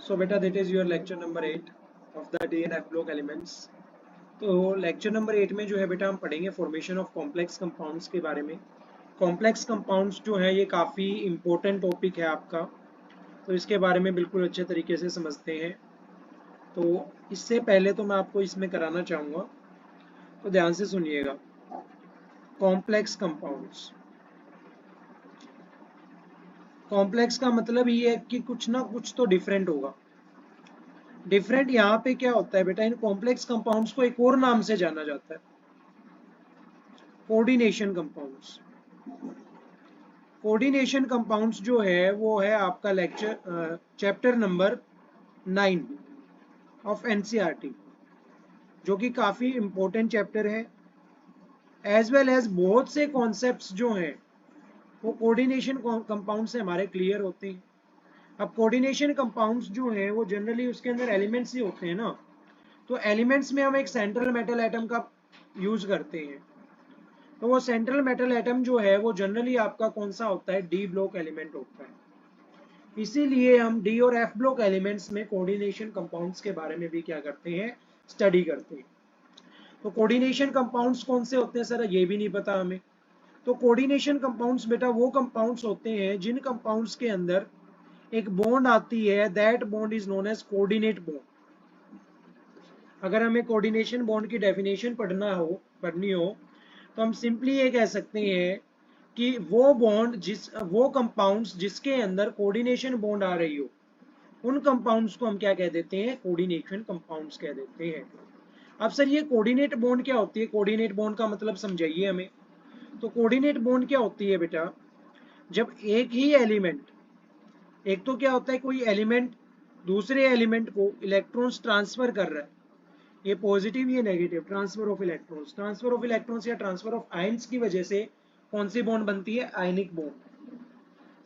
सो बेटा that is your lecture number 8 of the DNF block elements. तो lecture number 8 में जो है बेटा हम पढ़ेंगे फॉर्मेशन ऑफ कॉम्प्लेक्स कंपाउंड्स के बारे में। कॉम्प्लेक्स कंपाउंड्स जो है ये काफ़ी इंपॉर्टेंट टॉपिक है आपका, तो इसके बारे में बिल्कुल अच्छे तरीके से समझते हैं। तो इससे पहले तो मैं आपको इसमें कराना चाहूँगा, तो ध्यान से सुनिएगा। कॉम्प्लेक्स कंपाउंड्स, कॉम्प्लेक्स का मतलब ये है कि कुछ ना कुछ तो डिफरेंट होगा। डिफरेंट यहाँ पे क्या होता है बेटा, इन कॉम्प्लेक्स कंपाउंड्स को एक और नाम से जाना जाता है, कोऑर्डिनेशन कंपाउंड्स। कोऑर्डिनेशन कंपाउंड्स जो है वो है आपका lecture chapter number 9 of NCERT, जो कि काफ़ी इंपॉर्टेंट चैप्टर है। एज वेल एज बहुत से कॉन्सेप्ट्स जो हैं वो कोऑर्डिनेशन कंपाउंड से हमारे क्लियर होते हैं। अब कोऑर्डिनेशन कंपाउंड्स जो हैं वो जनरली उसके अंदर एलिमेंट्स ही होते हैं ना, तो एलिमेंट्स में हम एक सेंट्रल मेटल एटम का यूज करते हैं। तो वो सेंट्रल मेटल एटम जो है वो जनरली आपका कौन सा होता है, डी ब्लॉक एलिमेंट होता है। इसीलिए हम डी और एफ ब्लॉक एलिमेंट्स में कोऑर्डिनेशन कंपाउंड्स के बारे में भी क्या करते हैं, स्टडी करते हैं। तो कोऑर्डिनेशन कंपाउंड्स कौन से होते हैं सर, ये भी नहीं पता हमें। तो कोऑर्डिनेशन कंपाउंड्स बेटा वो कंपाउंड्स होते हैं जिन कंपाउंड्स के अंदर एक बॉन्ड आती है, that bond is known as coordinate bond. अगर हमें कोऑर्डिनेशन बॉन्ड की डेफिनेशन पढ़नी हो तो हम सिंपली ये कह सकते हैं कि वो कंपाउंड्स जिसके अंदर कोऑर्डिनेशन बॉन्ड आ रही हो, उन कंपाउंड्स को हम क्या कह देते हैं, कोऑर्डिनेशन कंपाउंड्स कह देते हैं। अब सर ये कोऑर्डिनेट बॉन्ड क्या होती है, कोऑर्डिनेट बॉन्ड का मतलब समझाइए हमें। तो कोऑर्डिनेट बॉन्ड क्या होती है बेटा, जब एक ही एलिमेंट, एक तो क्या होता है कोई एलिमेंट दूसरे एलिमेंट को इलेक्ट्रॉन्स ट्रांसफर कर रहा है, ये पॉजिटिव ये negative, transfer of electrons, transfer of electrons या ट्रांसफर ऑफ आयंस की वजह से कौन सी बॉन्ड बनती है, आयनिक बॉन्ड।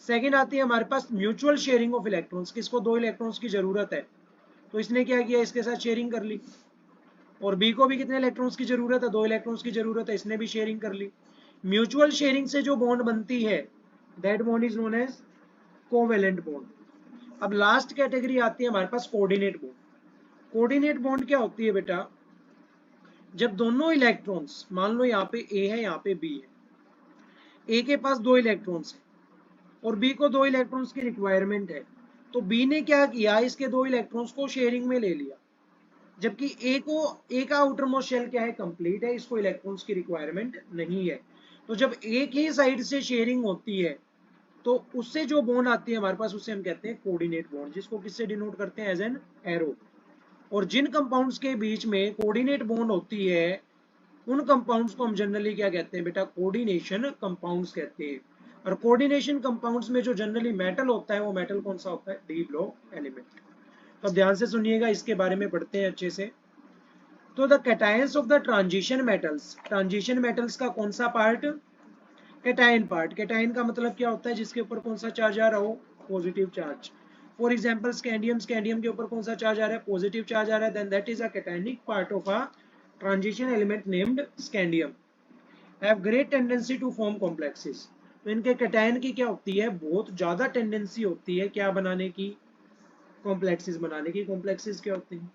सेकंड आती है हमारे पास म्यूचुअल शेयरिंग ऑफ इलेक्ट्रॉन्स, किसको दो इलेक्ट्रॉन्स की जरूरत है, तो इसने क्या किया, इसके साथ शेयरिंग कर ली। और बी को भी कितने इलेक्ट्रॉन्स की जरूरत है, दो इलेक्ट्रॉन्स की जरूरत है, इसने भी शेयरिंग कर ली। म्यूचुअल शेयरिंग से जो बॉन्ड बनती है that bond is known as covalent bond. अब लास्ट कैटेगरी आती है हमारे पास कोऑर्डिनेट बॉन्ड। कोऑर्डिनेट बॉन्ड क्या होती है बेटा, जब दोनों इलेक्ट्रॉन्स, मान लो यहाँ पे ए है यहाँ पे बी है, ए के पास दो इलेक्ट्रॉन्स है और बी को दो इलेक्ट्रॉन्स की रिक्वायरमेंट है, तो बी ने क्या किया, इसके दो इलेक्ट्रॉन्स को शेयरिंग में ले लिया, जबकि ए का आउटर मोस्ट शेल क्या है, कंप्लीट है, इसको इलेक्ट्रॉन्स की रिक्वायरमेंट नहीं है। तो जब एक ही साइड से शेयरिंग होती है तो उससे जो बॉन्ड आती है हमारे पास उसे हम कहते हैं कोऑर्डिनेट बॉन्ड, जिसको किससे डिनोट करते हैं, एज एन एरो। और जिन कंपाउंड्स के बीच में कोऑर्डिनेट बॉन्ड होती है उन कंपाउंड्स को हम जनरली क्या कहते हैं बेटा, कोऑर्डिनेशन कंपाउंड्स कहते हैं। और कोऑर्डिनेशन कंपाउंड्स में जो जनरली मेटल होता है वो मेटल कौन सा होता है, डी ब्लॉक एलिमेंट। तो अब ध्यान से सुनिएगा, इसके बारे में पढ़ते हैं अच्छे से। तो the cations of the transition metals, transition metals का कौन सा पार्ट, कैटायन पार्ट। कैटायन का मतलब क्या होता है, जिसके ऊपर कौन सा चार्ज आ रहा हो, positive charge. For example scandium, scandium के ऊपर कौन सा चार्ज आ रहा है, पॉजिटिव चार्ज आ रहा है, then that is a cationic part of a transition element named scandium, have great tendency to form complexes. तो इनके कैटायन की क्या होती है, बहुत ज्यादा टेंडेंसी होती है क्या बनाने की, कॉम्प्लेक्सेस बनाने की। कॉम्प्लेक्सेस क्या होते हैं,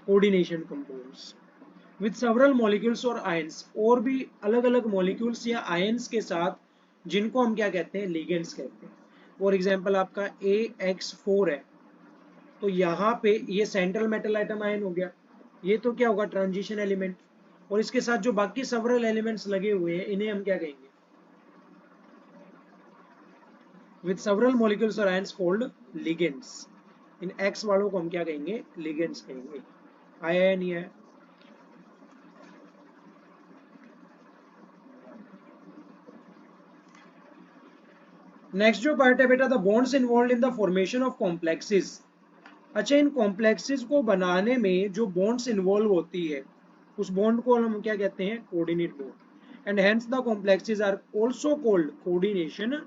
coordination compounds with several molecules और आयंस, और भी अलग अलग मॉलिक्यूल्स या आयंस के साथ, जिनको हम क्या कहते हैं, लिगेंड्स कहते हैं। फॉर एग्जांपल आपका AX4 है, तो यहाँ पे ये सेंट्रल मेटल आइटम आयन हो गया, ये तो क्या होगा, ट्रांजिशन एलिमेंट। और इसके साथ जो बाकी सेवरल एलिमेंट्स लगे हुए हैं इन्हें हम क्या कहेंगे, विद सेवरल मॉलिक्यूल्स और आयंस कॉल्ड लिगेंड्स। इन X वालों को हम क्या कहेंगे, लिगेंड्स कहेंगे। आया या नहीं आया। नेक्स्ट जो पार्ट है बेटा, the bonds involve in the formation of complexes. अच्छा, इन कॉम्प्लेक्सेस को बनाने में जो बॉन्ड्स इन्वॉल्व होती है उस बॉन्ड को हम क्या कहते हैं, coordinate bond. And hence the complexes are also called coordination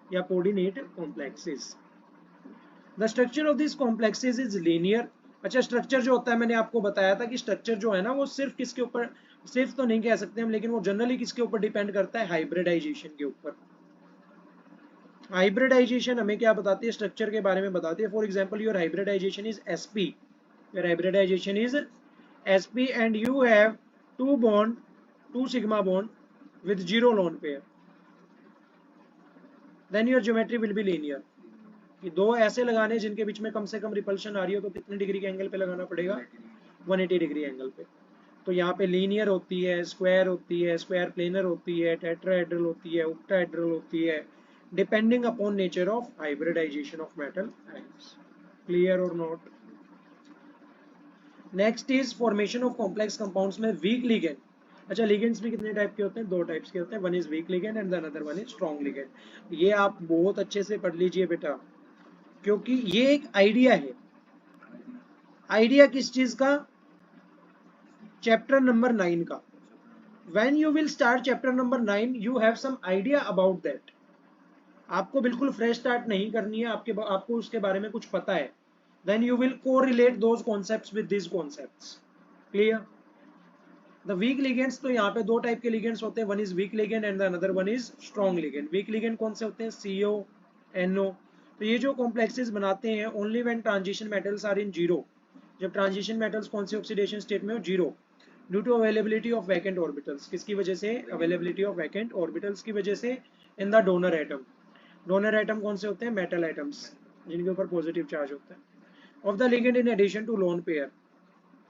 या coordinate complexes. The structure of this complexes is linear. अच्छा, स्ट्रक्चर जो होता है, मैंने आपको बताया था कि स्ट्रक्चर जो है ना वो सिर्फ किसके ऊपर, सिर्फ तो नहीं कह सकते हम, लेकिन वो जनरली किसके ऊपर डिपेंड करता है, हाइब्रिडाइजेशन के ऊपर। हाइब्रिडाइजेशन हमें क्या बताती है, स्ट्रक्चर के बारे में बताती है। For example your hybridization is sp, your hybridization is sp and you have two bond, two sigma bond with zero lone pair, then your geometry will be linear. कि दो ऐसे लगाने जिनके बीच में कम से कम रिपल्शन आ रही हो तो कितने डिग्री के एंगल पे लगाना पड़ेगा, 180 डिग्री एंगल पे। तो यहाँ पे लीनियर होती है, स्क्वायर होती है, स्क्वायर प्लेनर होती है, टेट्राहेड्रल होती है, ऑक्टाहेड्रल होती है, depending upon nature of hybridization of metal ions. Clear और not? Next is formation of complex compounds में वीक लिगेंड। अच्छा, लिगेंड्स भी कितने टाइप के होते हैं, दो टाइप्स के होते हैं, one is weak ligand and the another one is strong ligand. ये आप बहुत अच्छे से पढ़ लीजिए बेटा, क्योंकि ये एक आइडिया है। आइडिया किस चीज का, चैप्टर नंबर 9 का। when you will start chapter number 9 you have some idea about that। आपको बिल्कुल फ्रेश स्टार्ट नहीं करनी है, आपको उसके बारे में कुछ पता है। then you will correlate those concepts with these concepts। clear? the weak ligands, तो यहाँ पे दो टाइप के ligands होते हैं, one is weak ligand and the another one is strong ligand। weak ligand कौन से होते हैं, CO, NO। तो ये जो complexes बनाते हैं only when transition metals are in zero, जब transition metals कौन से oxidation state में हो, zero. Due to availability of vacant orbitals, किसकी वजह से, अवेलेबिलिटी ऑफ वैकेंट ऑर्बिटल्स की वजह से in the donor atom. Donor atom कौन से होते हैं, मेटल एटम्स, जिनके ऊपर पॉजिटिव चार्ज होता है। Of the ligand in addition to lone pair,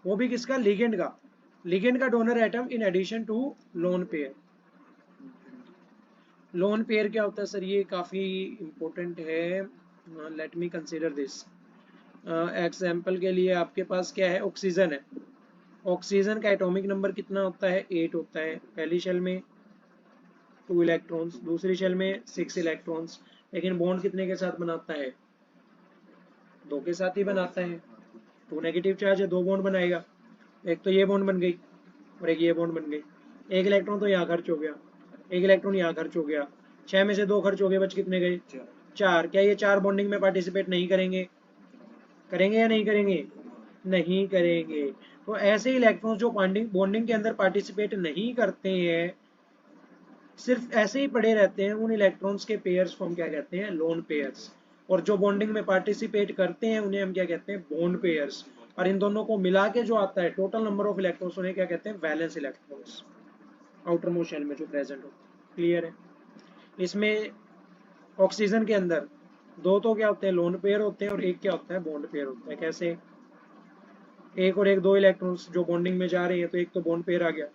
वो भी किसका, लिगेंड का, लिगेंड का donor atom in addition to lone pair. Lone pair क्या होता है सर, ये काफी इंपॉर्टेंट है, let me consider this. Example के लिए आपके पास क्या है, ऑक्सीजन है। ऑक्सीजन का एटॉमिक नंबर कितना होता है, 8 होता है। पहली शेल में 2 इलेक्ट्रॉन्स, दूसरी शेल में 6 इलेक्ट्रॉन्स। लेकिन बॉन्ड कितने के साथ बनाता है, 2 के साथ ही बनाता है। 2 नेगेटिव चार्ज है, 2 बॉन्ड बनाएगा। एक तो ये बॉन्ड बन गई और एक ये बॉन्ड बन गई। एक इलेक्ट्रॉन तो यहाँ खर्च हो गया, एक इलेक्ट्रॉन यहाँ खर्च हो गया। 6 में से 2 खर्च हो गए, बच कितने गए, 4। क्या ये 4 बॉन्डिंग में पार्टिसिपेट नहीं करेंगे, करेंगे या नहीं करेंगे, नहीं करेंगे। तो ऐसे इलेक्ट्रॉन्स जो बॉन्डिंग के अंदर पार्टिसिपेट नहीं करते हैं, सिर्फ ऐसे ही पड़े रहते हैं, उन इलेक्ट्रॉन्स के पेयर्स को हम क्या कहते हैं, लोन पेयर्स। और जो बॉन्डिंग में पार्टिसिपेट करते हैं उन्हें हम क्या कहते हैं, बॉन्ड पेयर्स। और इन दोनों को मिला के जो आता है टोटल नंबर ऑफ इलेक्ट्रॉन्स, उन्हें क्या कहते हैं, valence electrons, outer most shell में जो प्रेजेंट होते हैं। क्लियर है? इसमें ऑक्सीजन के अंदर दो तो क्या होते हैं, लोन पेयर होते हैं, और एक क्या होता है, बॉन्ड पेयर होता है। कैसे, एक और एक, 2 इलेक्ट्रॉन्स जो बॉन्डिंग में जा रहे हैं, तो एक तो बॉन्ड पेयर आ गया,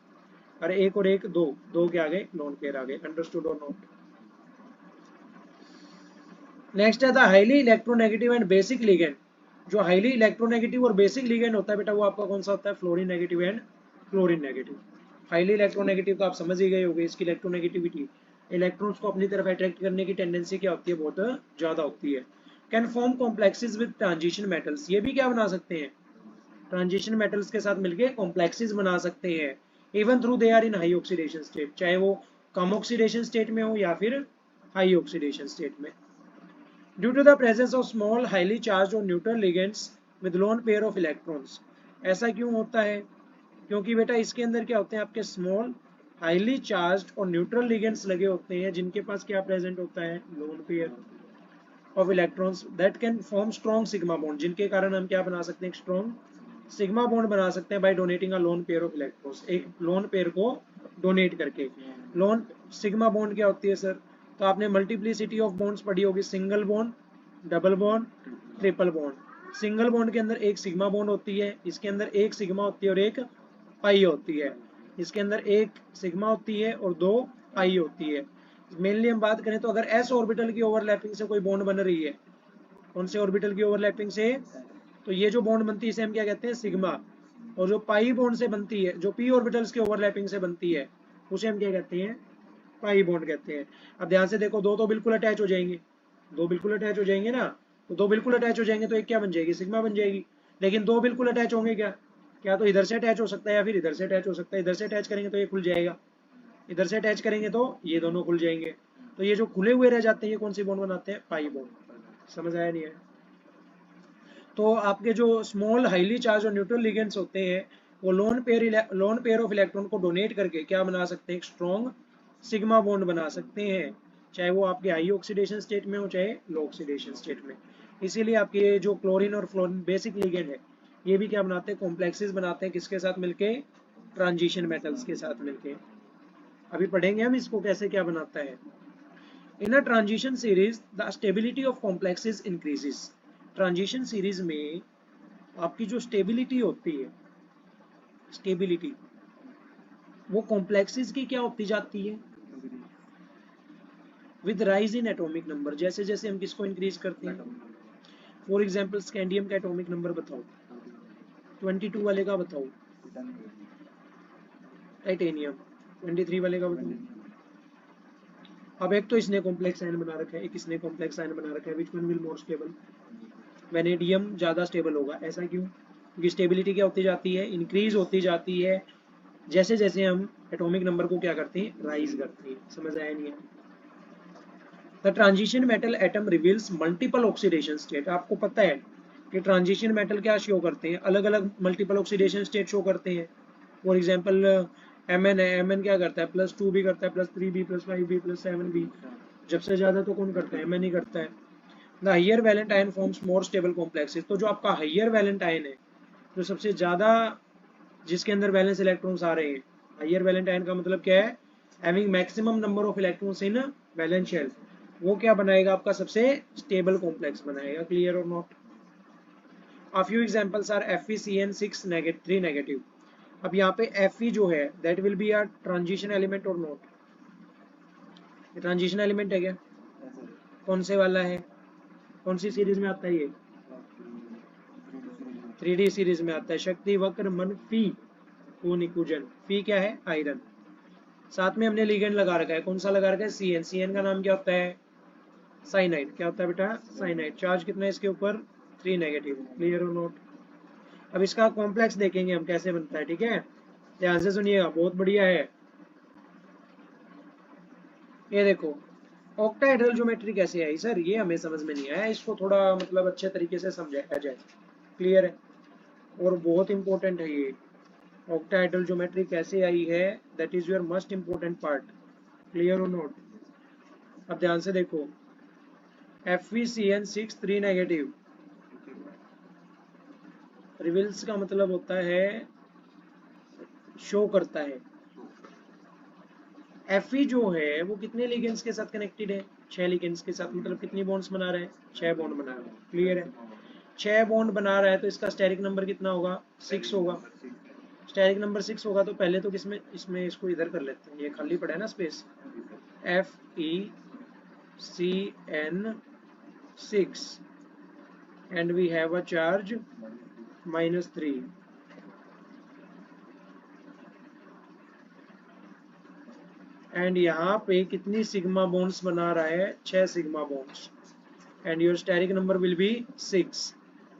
और एक और एक, दो के आ गए, लोन पेयर आ गए। अंडरस्टूड और नॉट? नेक्स्ट है the highly electronegative and basic ligand. जो हाईली इलेक्ट्रोनेगेटिव और बेसिक लिगेंड होता है बेटा, वो आपका कौन सा होता है, fluorine negative and chlorine negative. Highly electronegative तो आप समझ ही गए होंगे, इसकी इलेक्ट्रोनेगेटिविटी, इलेक्ट्रॉन्स को अपनी तरफ अट्रैक्ट करने की टेंडेंसी क्या होती है, बहुत ज्यादा होती है। Can form complexes with transition metals, ये भी क्या बना सकते हैं, ट्रांजिशन मेटल्स के साथ मिलके कॉम्प्लेक्सेस बना सकते हैं। Even through they are in high oxidation state, चाहे वो कम ऑक्सीडेशन स्टेट में हो या फिर हाई ऑक्सीडेशन स्टेट में। Due to the presence of small highly charge और neutral ligands with lone pair of electrons. ऐसा क्यों होता है, क्योंकि बेटा इसके अंदर क्या होते हैं, आपके स्मॉल हाईली चार्ज और न्यूट्रल लिगेंड्स लगे होते हैं, जिनके पास क्या प्रेजेंट होता है, loan pair of electrons that can form strong sigma bond, जिनके कारण हम क्या बना सकते हैं, स्ट्रॉन्ग सिग्मा बॉन्ड बना सकते हैं by donating a lone pair of electrons, एक लोन पेयर को डोनेट करके। लोन सिग्मा बॉन्ड क्या होती है सर, तो आपने मल्टीप्लिसिटी ऑफ बॉन्ड्स पढ़ी होगी, single bond, double bond, triple bond. Single bond के अंदर एक सिग्मा बॉन्ड होती है, इसके अंदर एक सिग्मा होती है और एक पाई होती है। इसके अंदर एक सिग्मा होती है और 2 पाई होती है। मेनली हम बात करें तो अगर एस ऑर्बिटल की ओवरलैपिंग से कोई बॉन्ड बन रही है, कौन से ऑर्बिटल की ओवरलैपिंग से, तो ये जो बॉन्ड बनती है इसे हम क्या कहते हैं, सिग्मा। और जो पाई बॉन्ड से बनती है, जो पी ऑर्बिटल्स की ओवरलैपिंग से बनती है, उसे हम क्या कहते हैं, पाई बॉन्ड कहते हैं। अब ध्यान से देखो, दो तो बिल्कुल अटैच हो जाएंगे, दो बिल्कुल अटैच हो जाएंगे ना, तो दो बिल्कुल अटैच हो जाएंगे तो एक क्या बन जाएगी, सिग्मा बन जाएगी। लेकिन दो बिल्कुल अटैच होंगे क्या, क्या तो इधर से अटैच हो सकता है या फिर इधर से अटैच हो सकता है। इधर से अटैच करेंगे तो ये खुल जाएगा, इधर से अटैच करेंगे तो ये दोनों खुल जाएंगे। तो ये जो खुले हुए रह जाते हैं, ये कौन सी बॉन्ड बनाते हैं, पाई बॉन्ड। समझ आया नहीं है? तो आपके जो स्मॉल हाईली चार्ज और न्यूट्रल लिगेंड्स होते हैं, वो लोन पेयर ऑफ इलेक्ट्रॉन को डोनेट करके क्या बना सकते हैं, एक स्ट्रॉन्ग सिग्मा बॉन्ड बना सकते हैं। चाहे वो आपके हाई ऑक्सीडेशन स्टेट में हो चाहे लो ऑक्सीडेशन स्टेट में। इसीलिए आपके ये जो क्लोरीन और फ्लोरीन बेसिक लिगेंड है, ये भी क्या बनाते हैं, कॉम्प्लेक्सेस बनाते हैं, किसके साथ मिलके, ट्रांजिशन मेटल्स के साथ मिलके। अभी पढ़ेंगे हम इसको कैसे क्या बनाता है। In a transition series the stability of complexes increases. Transition series में आपकी जो स्टेबिलिटी होती है, स्टेबिलिटी वो कॉम्प्लेक्सेस की क्या होती जाती है, with rise in atomic number. जैसे जैसे हम किसको इंक्रीज करते हैं, फॉर एग्जांपल स्कैंडियम का एटॉमिक नंबर बताओ, 22 वाले का बताओ, टाइटेनियम 23 वाले का बताओ। अब एक तो इसने कॉम्प्लेक्स आयन बना रखा है, एक इसने कॉम्प्लेक्स आयन बना रखा है, which one will more stable, vanadium ज़्यादा स्टेबल होगा। ऐसा क्यों, क्योंकि स्टेबिलिटी क्या होती जाती है, इंक्रीज होती जाती है जैसे जैसे हम एटॉमिक नंबर को क्या करते हैं, राइज करते हैं। समझ आया नहीं है। The transition metal atom reveals multiple oxidation state. आपको पता है कि ट्रांजिशन मेटल क्या शो करते हैं, अलग अलग मल्टीपल ऑक्सीडेशन स्टेट शो करते हैं। फॉर एग्जांपल Mn है, Mn क्या करता है, +2 भी करता है, +3 भी, +5 भी, +7 भी। जब से ज्यादा तो कौन करता है, Mn ही करता है। The higher valent ion forms more stable complexes. तो जो आपका हाइयर वैलेंट आयन है, जो सबसे ज्यादा जिसके अंदर वैलेंस इलेक्ट्रॉन्स आ रहे हैं, हाइयर वैलेंट आयन का मतलब क्या है, having maximum number of electrons in valence shell, वो क्या बनाएगा, आपका सबसे स्टेबल कॉम्प्लेक्स बनाएगा। क्लियर और not. A few examples are FeCN6 3 negative. अब यहाँ पे Fe जो है that will be a transition element और नॉट, ट्रांजिशन एलिमेंट है क्या, कौन से वाला है, कौन सी सीरीज में आता है ये, 3D सीरीज में आता है। शक्ति वक्र मन फी को निकुंजन, फी क्या है, आयरन। साथ में हमने लिगेंड लगा रखा है, कौन सा लगा रखा है, Cn। Cn का नाम क्या होता है, साइनाइड। क्या होता है बेटा, साइनाइड। चार्ज कितना है इसके ऊपर, 3 नेगेटिव। क्लियर और नॉट। अब इसका कॉम्प्लेक्स देखेंगे हम कैसे बनता है, ठीक है, ध्यान से सुनिएगा, बहुत बढ़िया है। ये देखो ऑक्टाहेड्रल ज्योमेट्री कैसे आई सर, ये हमें समझ में नहीं आया, इसको थोड़ा मतलब अच्छे तरीके से समझाया जाए। क्लियर है, और बहुत इंपॉर्टेंट है ये, ऑक्टाहेड्रल ज्योमेट्री कैसे आई है, that is your most important part. Clear और नॉट। अब ध्यान से देखो, FeCN6 3 नेगेटिव रिविल्स का मतलब होता है शो करता है। Fe जो है वो कितने लिगेंड्स के साथ कनेक्टेड है, 6 लिगेंड्स के साथ। मतलब कितनी बॉन्ड्स बना रहे हैं, 6 बॉन्ड बना रहे हैं। क्लियर है, 6 बॉन्ड बना रहा है तो इसका स्टेरिक नंबर कितना होगा, 6 होगा। स्टेरिक नंबर 6 होगा तो पहले तो किसमें, इसमें इसको इधर कर लेते हैं, ये खाली पड़ा है ना space, FeCN6 and we have a charge -3। And यहाँ पे कितनी सिग्मा बॉन्ड्स बना रहा है, 6 sigma bonds. And your steric number will be 6।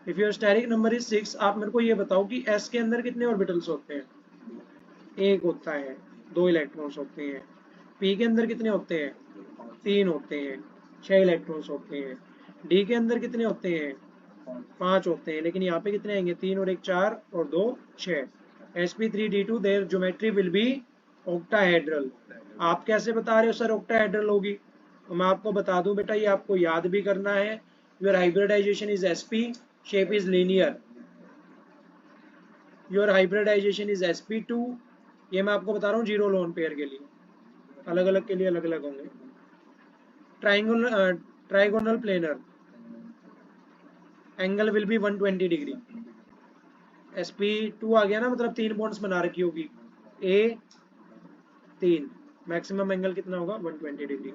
If your steric number is 6, आप मेरे को ये बताओ कि S के अंदर कितने ऑर्बिटल्स होते हैं, एक होता है, 2 इलेक्ट्रॉन्स होते हैं। P के अंदर कितने होते हैं, 3 होते हैं, 6 इलेक्ट्रॉन्स होते हैं। D के अंदर कितने होते हैं, 5 होते हैं। लेकिन यहाँ पे कितने आएंगे, 3 और 1 4 और 2 6। sp3d2 their geometry will be octahedral. आप कैसे बता रहे हो सर ऑक्टाहेड्रल होगी, तो मैं आपको बता दूं बेटा, ये आपको याद भी करना है। Your hybridization is sp, shape is linear. Your hybridization is sp2। ये मैं आपको बता रहा हूँ जीरो लोन पेयर के लिए, अलग अलग के लिए अलग अलग होंगे। Trigonal planar angle will be 120 degree. sp2 आ गया ना, मतलब 3 बॉन्ड्स बना रखी होगी, a 3, मैक्सिमम एंगल कितना होगा, 120 डिग्री।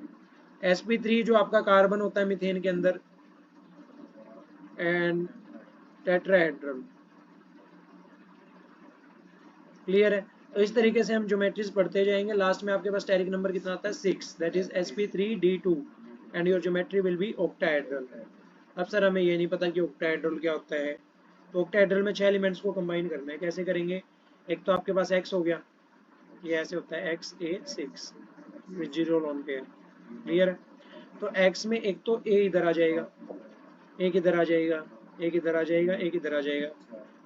sp3 जो आपका कार्बन होता है मीथेन के अंदर, एंड टेट्राहेड्रल। क्लियर है, तो इस तरीके से हम ज्योमेट्रीज पढ़ते जाएंगे। लास्ट में आपके पास स्टेरिक नंबर कितना आता है, 6, that is sp3d2 and your geometry will be octahedral. अब सर हमें ये नहीं पता कि ऑक्टाहेड्रल क्या होता है, तो ऑक्टाहेड्रल में 6 एलिमेंट्स को कंबाइन करना है। कैसे करेंगे, एक तो आपके पास x हो गया, ये ऐसे होता है XA6 with zero lone pair. Clear है, तो x में एक तो a इधर आ जाएगा, एक इधर आ जाएगा, एक इधर आ जाएगा, एक इधर आ जाएगा।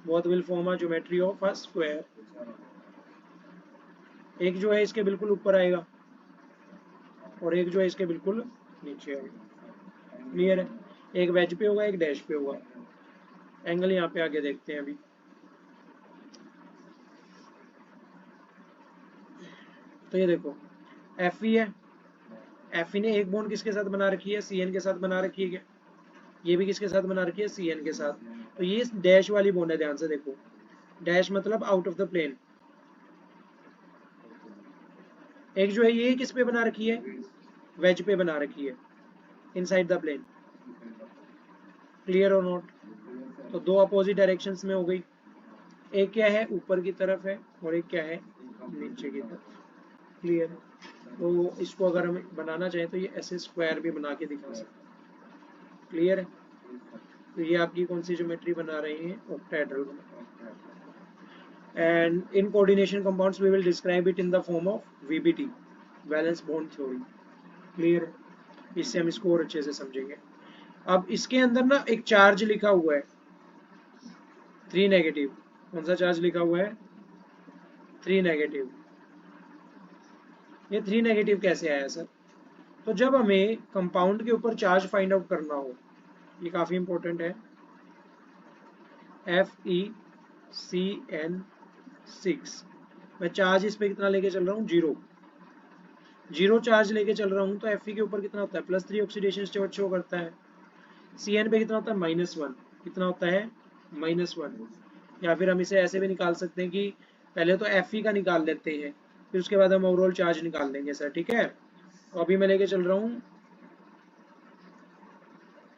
Both will form a geometry of a square. एक जो है इसके बिल्कुल ऊपर आएगा, और एक जो है इसके बिल्कुल नीचे है। क्लियर है? एक वेज पे होगा, एक डैश पे होगा। एंगल यहाँ पे आगे देखते हैं अभी। तो ये देखो एफ ई है, एफ ई ने एक बॉन्ड किसके साथ बना रखी है, सी एन के साथ बना रखी है क्या? ये भी किसके साथ बना रखी है, सी एन के साथ। तो ये डैश वाली बॉन्ड है, ध्यान से देखो, डैश मतलब आउट ऑफ द प्लेन। एक जो है ये किस पे बना रखी है, वेज पे बना रखी है, इनसाइड द प्लेन। क्लियर और नॉट? तो दो अपोजिट डायरेक्शंस में हो गई। एक क्या है, ऊपर की तरफ है, और एक क्या है, नीचे की तरफ। क्लियर? तो इसको अगर हम बनाना चाहें तो ये ऐसे स्क्वायर भी बना के दिखा सकते हैं। क्लियर है? तो ये आपकी कौन सी ज्योमेट्री बना रहे हैं, octahedral. And in coordination compounds we will describe it in the form of VBT, valence bond theory. Clear? इससे हम इसको और अच्छे से समझेंगे। अब इसके अंदर ना एक चार्ज लिखा हुआ है 3 नेगेटिव। कौन सा चार्ज लिखा हुआ है, 3 नेगेटिव। ये 3 नेगेटिव कैसे आया सर? तो जब हमें कंपाउंड के ऊपर चार्ज फाइंड आउट करना हो, ये काफी इंपॉर्टेंट है, FeCN6, मैं चार्ज इस पे कितना लेके चल रहा हूँ, 0। 0 चार्ज लेके चल रहा हूँ तो Fe के ऊपर कितना होता है, +3 ऑक्सीडेशन स्टेट शो करता है। Cn पे कितना होता है, -1। कितना होता है, -1। या फिर हम इसे ऐसे भी निकाल सकते हैं कि पहले तो Fe का निकाल लेते हैं, फिर उसके बाद हम ओवरऑल चार्ज निकाल लेंगे सर, ठीक है? तो अभी मैं लेके चल रहा हूँ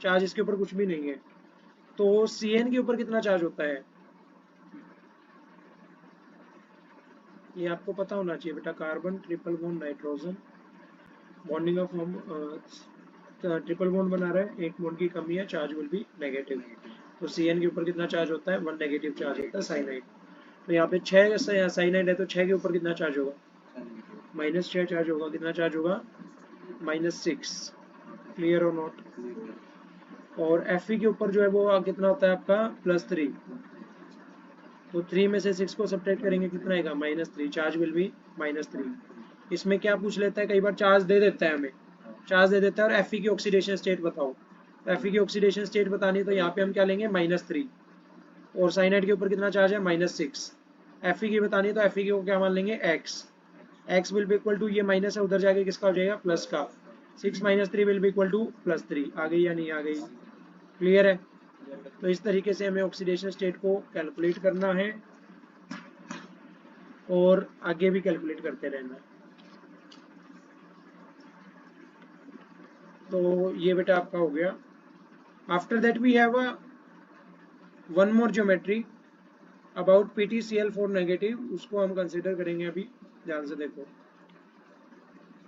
चार्ज, इसके ऊपर कुछ भी नहीं है। तो Cn के ऊपर कितना चार्ज होता है, ये आपको पता होना चाहिए बेटा। Carbon triple bond nitrogen, bonding of हम ट्रिपल बॉन्ड बना रहा है, एक बॉन्ड की कमी है, चार्ज विल बी नेगेटिव। तो Cn के ऊपर कितना चार्ज होता है, 1 नेगेटिव चार्ज होता है साइनाइड। तो यहाँ पे 6 साइनाइड है, तो 6 के ऊपर कितना चार्ज होगा, -6 चार्ज होगा। कितना चार्ज होगा, -6। क्लियर और नॉट? और Fe के ऊपर जो है वो कितना होता है आपका, +3। तो 3 में से 6 को सब्ट्रैक्ट करेंगे, कितना आएगा, -3। Charge will be -3। इसमें क्या पूछ लेता है, कई बार चार्ज दे देता है हमें, चार्ज दे देता है और Fe की ऑक्सीडेशन स्टेट बताओ। तो Fe की ऑक्सीडेशन स्टेट बतानी है तो यहाँ पे हम क्या लेंगे, -3। और साइनाइड के ऊपर कितना चार्ज है, -6। Fe की बतानी है तो Fe को क्या मान लेंगे, x। x will be equal to, ये माइनस है उधर जाके किसका हो जाएगा, प्लस का। 6 - 3 विल बी इक्वल टू +3। आ गई या नहीं आ गई? क्लियर है? तो इस तरीके से हमें ऑक्सीडेशन स्टेट को कैलकुलेट करना है और आगे भी कैलकुलेट करते रहना है। तो ये बेटा आपका हो गया। After that we have one more geometry about PtCl4 negative, उसको हम कंसिडर करेंगे अभी। ध्यान से देखो,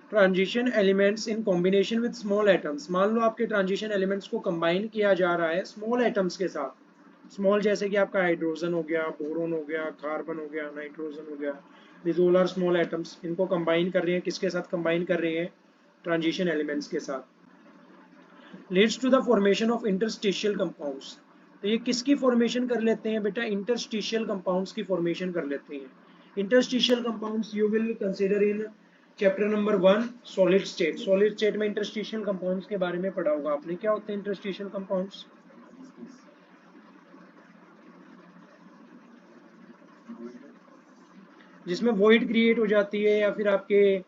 transition elements in combination with small atoms. मान लो आपके ट्रांजिशन एलिमेंट्स को कंबाइन किया जा रहा है स्मॉल एटम्स के साथ। स्मॉल जैसे कि आपका हाइड्रोजन हो गया, बोरोन हो गया, कार्बन हो गया, नाइट्रोजन हो गया, these all are small atoms. इनको कंबाइन कर रहे हैं, किसके साथ कंबाइन कर रहे हैं, ट्रांजिशन एलिमेंट्स के साथ। Leads to the formation of interstitial compounds. तो ये किसकी फॉर्मेशन कर लेते हैं बेटा, इंटरस्टिशियल कंपाउंड्स की फॉर्मेशन कर लेते हैं। Interstitial compounds you will consider in chapter number 1 solid state. Solid state में इंटरस्टिशियल कंपाउंड्स के बारे में पढ़ा होगा आपने। क्या होते हैं इंटरस्टिशियल कंपाउंड्स, जिसमें वॉइड क्रिएट हो जाती है या फिर आपके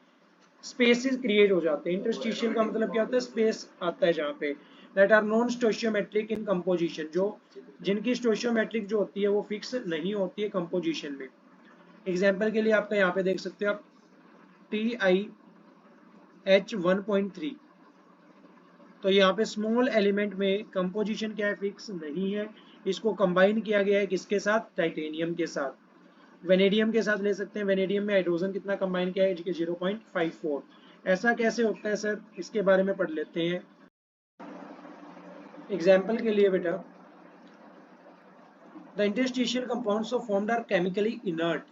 स्पेसेस क्रिएट हो जाते हैं। इंटरस्टिशियल का मतलब क्या होता है, स्पेस आता है जहाँ पे। That are non stoichiometric in composition, जो जिनकी स्टोशियोमेट्रिक जो होती है वो फिक्स नहीं होती है कंपोजिशन में। एग्जाम्पल के लिए आपका यहाँ पे देख सकते हो आप TiH1.3। तो यहाँ पे स्मॉल एलिमेंट में कंपोजिशन क्या है, फिक्स नहीं है। इसको कंबाइन किया गया है किसके साथ, टाइटेनियम के साथ। वेनेडियम के साथ ले सकते हैं। वेनेडियम में हाइड्रोजन कितना कंबाइन किया है, 0.54। ऐसा कैसे होता है सर, इसके बारे में पढ़ लेते हैं। एग्जाम्पल के लिए बेटा, the interstitial compounds of formed are chemically inert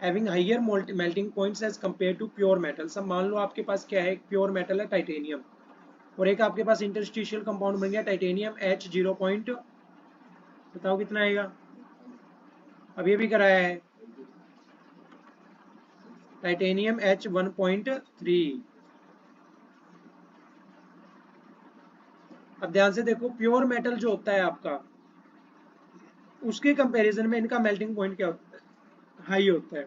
having higher melting points as compare to pure metal. सब मान लो आपके पास क्या है, प्योर मेटल है टाइटेनियम, और एक आपके पास इंटरस्टिशियल कंपाउंड बन गया टाइटेनियम H 0 पॉइंट, बताओ कितना आएगा, अब ये भी कराया है, टाइटेनियम H 1.3। अब ध्यान से देखो, प्योर मेटल जो होता है आपका, उसके कंपैरिजन में इनका मेल्टिंग पॉइंट क्या होता है, हाई होता है।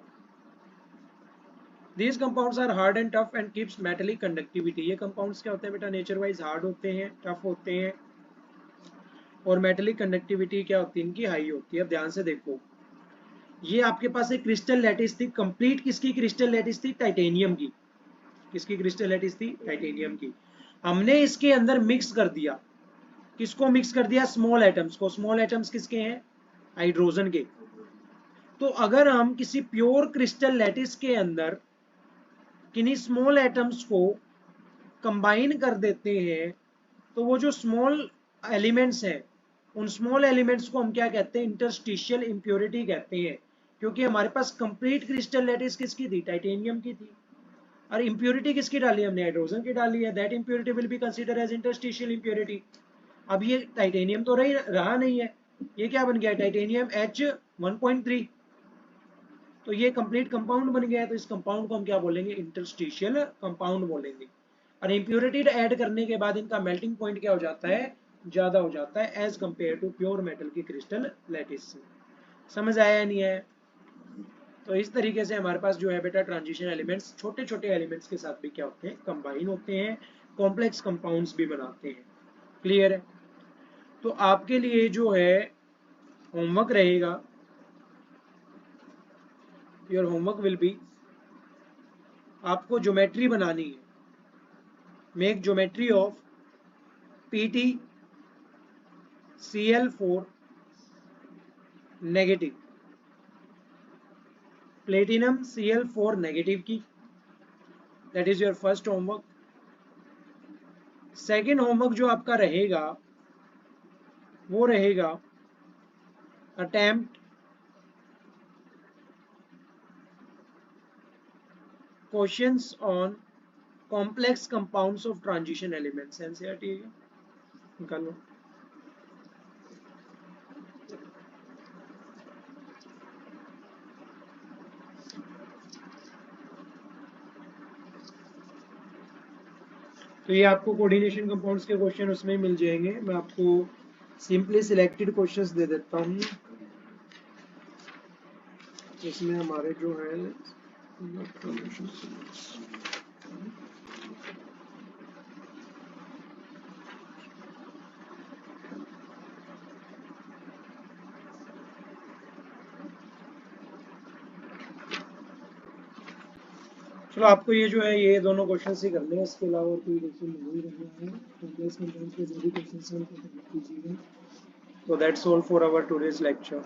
These compounds are hard and tough and keeps metallic conductivity। ये compounds क्या होते हैं बेटा, नेचर वाइज हार्ड होते हैं, टफ होते हैं, और मेटेलिक कंडक्टिविटी क्या होती है इनकी, हाई होती है। अब ध्यान से देखो, ये आपके पास एक क्रिस्टल लैटिस थी, कंप्लीट किसकी क्रिस्टल लैटिस थी, टाइटेनियम की। किसकी क्रिस्टल लैटिस थी, टाइटेनियम की। हमने इसके अंदर मिक्स कर दिया, किसको मिक्स कर दिया, स्मॉल एटम्स को। स्मॉल एटम्स किसके हैं, हाइड्रोजन के। तो अगर हम किसी प्योर क्रिस्टल लैटिस के अंदर किन्हीं स्मॉल एटम्स को कंबाइन कर देते हैं, तो वो जो स्मॉल एलिमेंट्स हैं, उन स्मॉल एलिमेंट्स को हम क्या कहते हैं, इंटरस्टिशियल इंप्योरिटी कहते हैं। क्योंकि हमारे पास कंप्लीट क्रिस्टल लैटिस किसकी थी, टाइटेनियम की थी, और इंप्योरिटी किसकी डाली हमने, हाइड्रोजन की डाली है। That impurity will be consider as interstitial impurity. अब ये टाइटेनियम तो रहा नहीं है, ये क्या बन गया, टाइटेनियम H1.3। तो ये कंप्लीट कंपाउंड बन गया है, तो इस कंपाउंड को हम क्या बोलेंगे, इंटरस्टिशियल कंपाउंड बोलेंगे। और इंप्योरिटी ऐड करने के बाद इनका मेल्टिंग पॉइंट क्या हो जाता है, ज्यादा हो जाता है as compare to pure metal की क्रिस्टल लैटिस से। समझ आया या नहीं है। तो इस तरीके से हमारे पास जो है बेटा, ट्रांजिशन एलिमेंट्स छोटे छोटे एलिमेंट्स के साथ भी क्या होते हैं, कंबाइन होते हैं, कॉम्प्लेक्स कंपाउंड्स भी बनाते हैं। क्लियर है। तो आपके लिए जो है होमवर्क रहेगा, योर होमवर्क विल बी, आपको ज्योमेट्री बनानी है। Make geometry of PT Cl4 negative, platinum Cl4 negative की। That is your first homework. Second homework जो आपका रहेगा वो रहेगा attempt questions on complex compounds of transition elements. NCERT है, निकाल लो। तो ये आपको कोऑर्डिनेशन कंपाउंड्स के क्वेश्चन उसमें मिल जाएंगे। मैं आपको सिंपली सिलेक्टेड क्वेश्चंस दे देता हूँ। इसमें हमारे जो है चलो, आपको ये जो है ये दोनों क्वेश्चन ही करने हैं, इसके अलावा कोई क्वेश्चन नहीं रहना है। कॉम्प्लेक्स कंपाउंड्स के जो भी क्वेश्चन सॉल्व कीजिएगा। So that's all for our today's lecture.